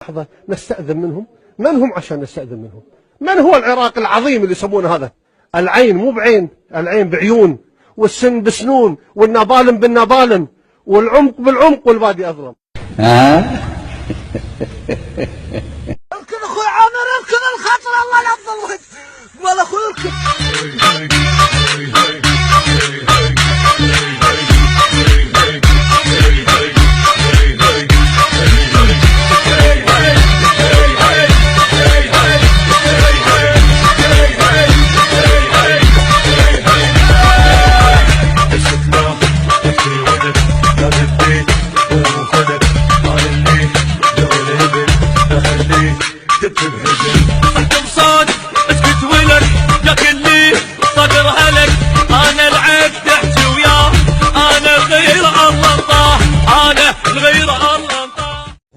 لحظة نستأذن منهم. من هم عشان نستأذن منهم؟ من هو العراق العظيم اللي يسمونه هذا؟ العين مو بعين، العين بعيون، والسن بسنون، والنبالم بالنبالم، والعمق بالعمق، والبادي أظلم. اركن اخوي عامر، اركن الخطر، الله لا تظلمك. والله اخوي اركن.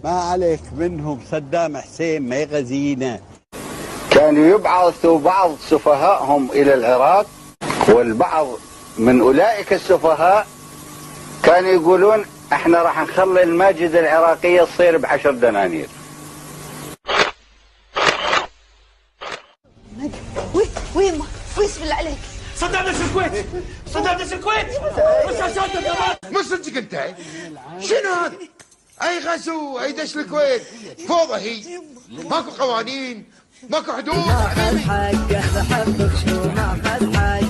ما عليك منهم، صدام حسين ما يغزينا. كانوا يبعثوا بعض سفهاءهم إلى العراق، والبعض من أولئك السفهاء كانوا يقولون احنا راح نخلي الماجد العراقية تصير ب10 دنانير. وين بسم الله عليك؟ صدام نفس الكويت، صدام نفس الكويت. مش صدق انت؟ شنو هذا؟ اي غزو، اي دش الكويت، فوضى هي، ماكو قوانين، ماكو حدود. ما خذ حقه بحبك، شو ما خذ حقه.